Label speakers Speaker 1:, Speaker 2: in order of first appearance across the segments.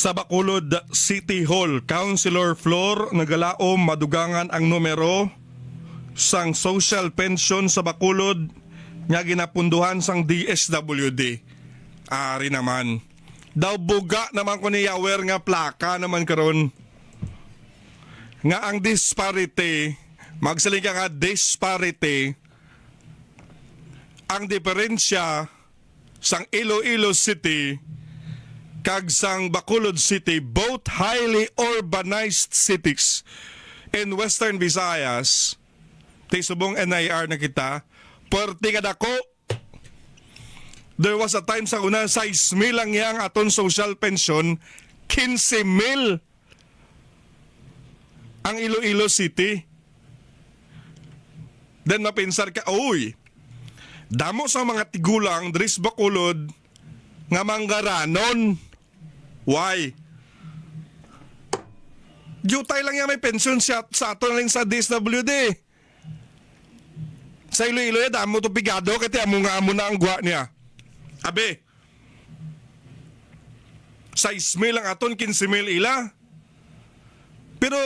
Speaker 1: Sa Bacolod City Hall, Councilor Flor nagalaom madugangan ang numero sang social pension sa Bacolod nga ginapunduhan sang DSWD. Ari naman. Daw buga naman ko ni Yawer nga plaka naman karon. Nga ang disparity, magsaling ka nga disparity, ang diferensya sang Iloilo City kag sang Bacolod City, both highly urbanized cities in Western Visayas. Tisubong NIR na kita, perti kadako. There was a time sa una, 6,000 lang yang aton social pension, 15,000 ang Iloilo City. Then mapinsar ka, uy, damo sa mga tigulang, Dris Bacolod, nga manggaranon. Why? Jutay lang yan may pension sa aton lang sa DSWD. Sa Iloilo yan, damo to pigado, kaya amo nga amo na ang gwa niya. Abe, 6,000 lang aton, 15,000 ila. Pero,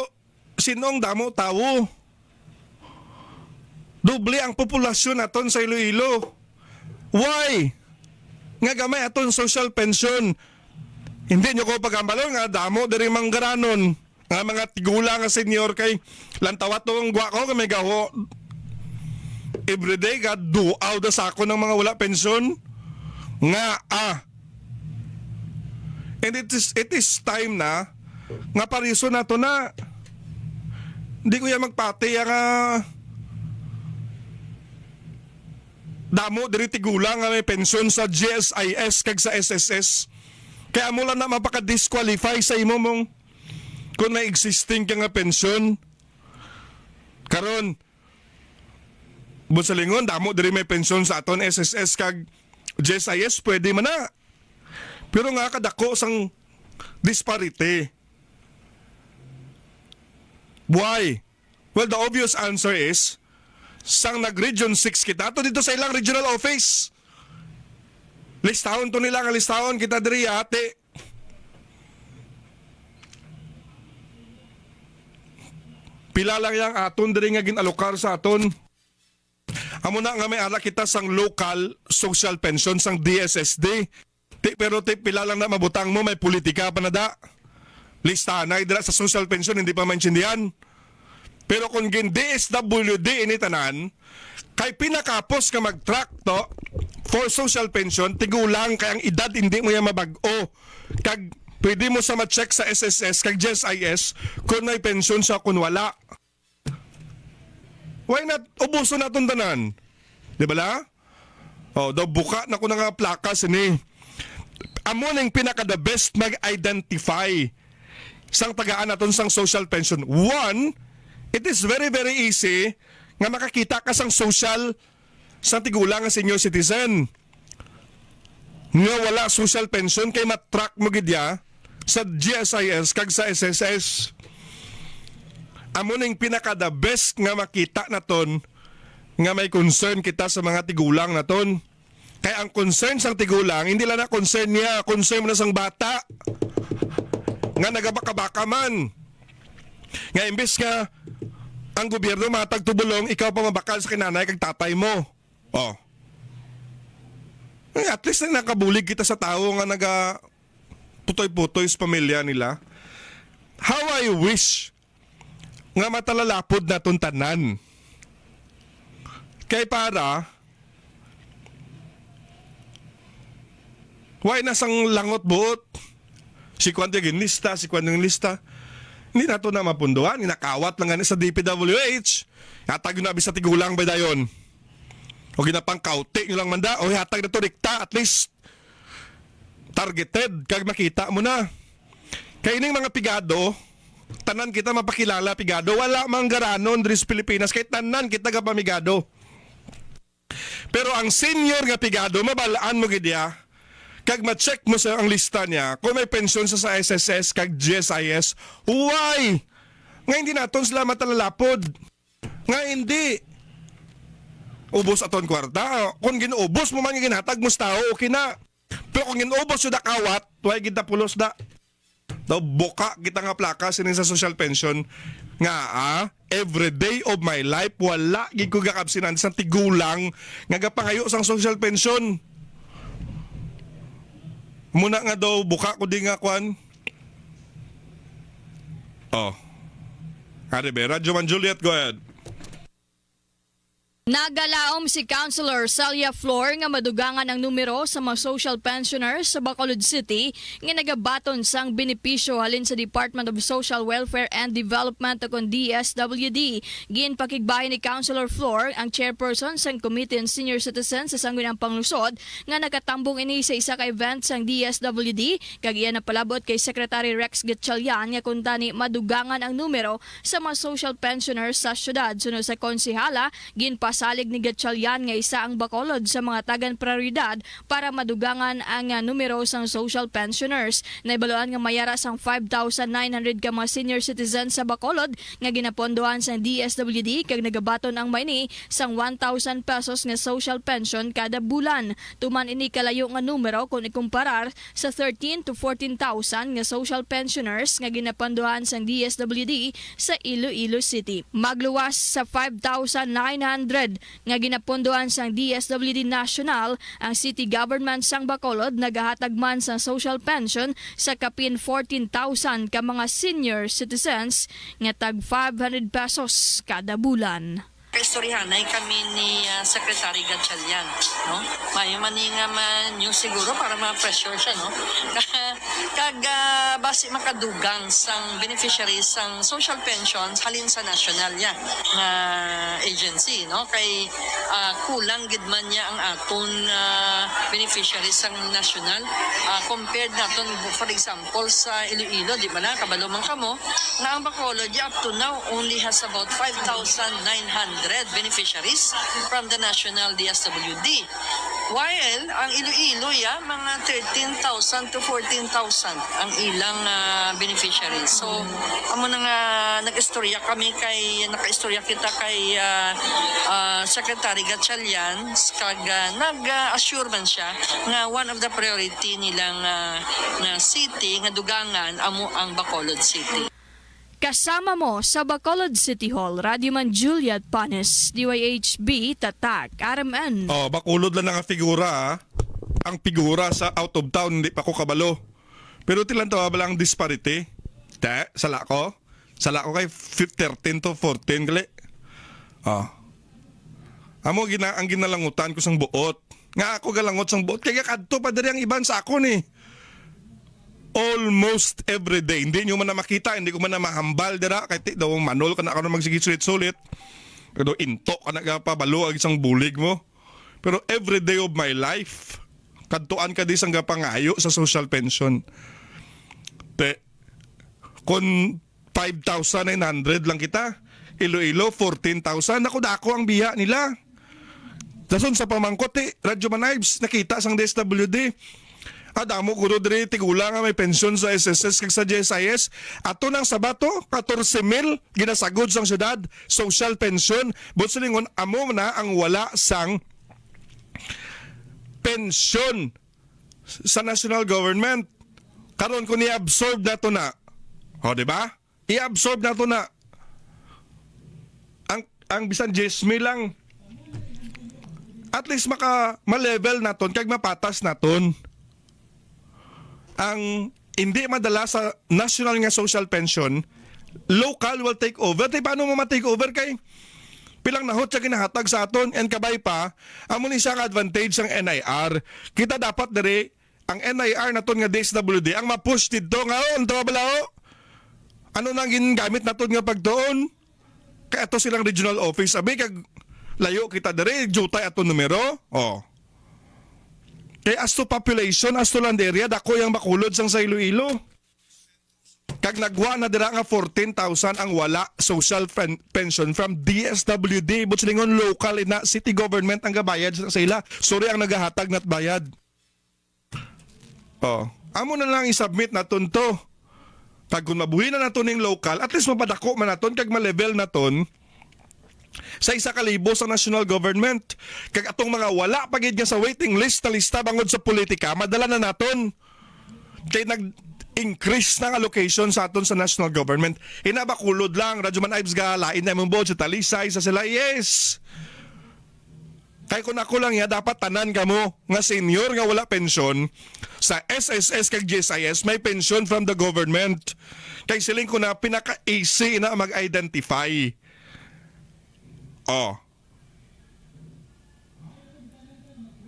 Speaker 1: sinong damo tao? Doble ang populasyon aton sa Iloilo. Why? Nga gamay aton social pension. Hindi nyo ko pagambalo nga damo diri manggaranon. Nga mga tigula nga senior kay lantawat tong gwa ko kami gaho. Everyday ka duaw da sako ng mga wala pension. Nga And it is time na nga pariso na to na. Hindi ko yan magpati nga damo diri tigulang nga may pensyon sa GSIS kag sa SSS. Kaya mo lang na mapaka-disqualify sa imo mong kung may existing ka nga pensyon. Karon busa lingon damo diri may pensyon sa aton SSS kag GSIS pwede man na. Pero nga kadako sang disparity. Why? Well, the obvious answer is sang nag-Region 6 kita, to dito sa ilang regional office. Listahon to nila nga listahon kita diri ate. Pila lang yang aton diri nga ginalokar sa aton. Amo na nga may ala kita sang local social pension sang DSSD. Pero pila lang na mabutang mo may politika pa na da. Listahan na dira sa social pension hindi pa maintindihan. Pero kung gin DSWD ini tanan, kay pinakapos ka mag-track to for social pension, tigulang kay ang edad hindi mo yan mabag-o. Kag pwede mo sa ma-check sa SSS, kag GSIS, kung may pension sa kung wala. Why not? Ubuso na itong tanan. Di ba la? O, daw buka na ko na nga plakas ini. Amo nang pinaka-the best mag-identify sang tagaan naton sang social pension. One, it is very very easy nga makakita ka sang social sa tigulang nga senior citizen. Nga wala social pension kay matrack mo gidya sa GSIS kag sa SSS. Amo ning pinaka the best nga makita naton nga may concern kita sa mga tigulang naton. Kaya ang concern sang tigulang hindi lang na concern niya, concern mo na sang bata. Nga nagabaka-baka man. Nga imbes nga ang gobyerno matag tubulong, ikaw pa mabakal sa kinanay kag tatay mo. Oh. At least na nakabulig kita sa tao nga naga putoy-putoy sa pamilya nila. How I wish nga matalalapod na tuntanan. Kay para why nasang langot buot? Si Kwante ginlista, si Kwante ginlista. Hindi na ito na mapunduhan. Inakawat lang nga sa DPWH. Hatag yun na sa tigulang ba dayon? O ginapang kauti nyo lang manda. O hatag na ito rikta. At least targeted. Kag makita mo na. Kaya ining mga pigado, tanan kita mapakilala pigado. Wala mang garanon diri sa Pilipinas. Kaya tanan kita ka pamigado. Pero ang senior nga pigado, mabalaan mo gidya. Kag ma-check mo sa ang lista niya kung may pensyon sa SSS kag GSIS. Why? Nga hindi naton sila matalalapod. Nga hindi. Ubos aton kwarta. Kung ginubos mo man yung ginhatag mo sa tao, okay na. Pero kung ginubos yung dakawat, tuway kita pulos da. daw buka kita nga plaka sinin sa social pension nga every day of my life wala gid ko gakabsinan sa tigulang nga gapangayo sang social pension. Muna nga daw buka ko di nga kwan. Radyo Man Juliet, go ahead.
Speaker 2: Nagalaom si Councilor Celia Flor nga madugangan ang numero sa mga social pensioners sa Bacolod City nga nagabaton sang benepisyo halin sa Department of Social Welfare and Development o DSWD. Ginpakigbahin ni Councilor Flor ang chairperson sang Committee on Senior Citizens sa Sangguniang Panglusod nga nakatambong ini sa isa ka event sang DSWD kag iyan napalabot kay Secretary Rex Gatchalian nga kuntani madugangan ang numero sa mga social pensioners sa syudad. Sunod sa konsehala, salig ni Gatchalian nga isa ang Bacolod sa mga tagan prioridad para madugangan ang numero sang social pensioners. Naibaluan nga mayara sang 5,900 ka mga senior citizens sa Bacolod nga ginapondohan sa DSWD kag nagabaton ang mayni sang 1,000 pesos nga social pension kada bulan. Tuman ini kalayo nga numero kung ikumparar sa 13 to 14,000 nga social pensioners nga ginapondohan sa DSWD sa Iloilo City. Magluwas sa 5,900 nga ginapondohan sang DSWD National, ang city government sang Bacolod nagahatag man sa social pension sa kapin 14,000 ka mga senior citizens nga tag 500 pesos kada bulan.
Speaker 3: Kaistoryahanay kami ni Secretary Gatchalian, no? May maninga man yung siguro para ma-pressure siya, no? Kag basi makadugang sang beneficiaries sang social pensions halin sa national ya nga agency, no? Kay kulang gid man niya ang aton beneficiaries sang national compared naton for example sa Iloilo, di ba na kabalo man kamo nga ang Bacolod up to now only has about 5,900 beneficiaries from the national DSWD. While ang Iloilo mga 13,000 to 14,000 ang ilang beneficiaries. So amo na nga nag-istorya kami kay naka-istorya kita kay Secretary Gatchalian kag nag-assure man siya nga one of the priority nilang nga city nga dugangan amo ang Bacolod City.
Speaker 2: Kasama mo sa Bacolod City Hall, Radyo Man Juliet Panes, DYHB, Tatak, RMN.
Speaker 1: Bacolod lang nga figura Ang figura sa out of town, hindi pa ko kabalo. Pero tilang tawa ba lang disparity? Sala ko kay 13 to 14 gali. Amo ang ginalangutan ko sang buot. Nga ako galangot sang buot. Kaya kadto pa diri ang iban sa ako ni. Almost every day. Hindi nyo man na makita, hindi ko man na mahambal dira. Kahit daw manol ka na ako na magsigit-sulit-sulit. Pero into ka na kapabalo ang isang bulig mo. Pero every day of my life, kadtuan ka di sang gapangayo sa social pension. Kung 5,900 lang kita, Iloilo 14,000, dako ang biya nila. Dason sa pamangkot Radyo Manibes, nakita sang DSWD. Adamo ko diri tigula nga may pensyon sa SSS kag sa GSIS. Ato nang sabato 14,000 ginasagod sang syudad social pension. But silingon amo na ang wala sang pensyon sa national government. Karon ko ni-absorb na to na. Di ba? I-absorb na to na. Ang bisan 10,000 lang. At least ma-level na ton kag mapatas na ton. Ang hindi madala sa national nga social pension, local will take over. Paano mo ma-take over kay pilang nahot sa kinahatag sa aton and kabay pa, amo ni siyang advantage ang NIR. Kita dapat diri ang NIR naton nga DSWD ang ma-push dito nga unta balao. Ano nang gingamit naton nga pagtuon? Kay ato silang regional office abi kag layo kita diri jutay aton numero. Kaya as to population, as to land area, dako yung Bacolod sang sa Iloilo. Kag nagwa na dira nga 14,000 ang wala social pension from DSWD. But silingon local na city government ang gabayad sa ila. Sorry ang nagahatag na't bayad. Amo na lang isubmit naton to. Kag kung mabuhi na naton ning local, at least mapadako man naton kag ma-level naton sa 1,000 sa national government. Kag atong mga wala pagid nga sa waiting list na lista bangod sa politika, madala na naton. Kay increase ng allocation sa aton sa national government. Hinabakulod lang, radyo man Ives ga, lain na mong sa talisay sa sila, yes. Kaya kung ako lang ya, dapat tanan ka mo nga senior nga wala pensyon sa SSS kag GSIS, may pension from the government. Kay siling ko na pinaka-easy na mag-identify. Oh.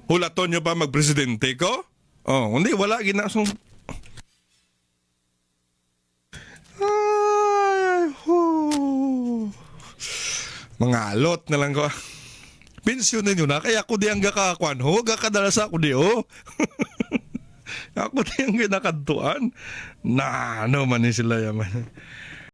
Speaker 1: Hulaton nyo ba mag-presidente ko? Oh, hindi, wala ginasong... Ay, mga alot na lang ko. Pensyonin nyo na, kaya ako di ang gakakuan ho, gakadala sa ako di ho. Ako di ang ginakantuan. Na, ano man ni sila yaman.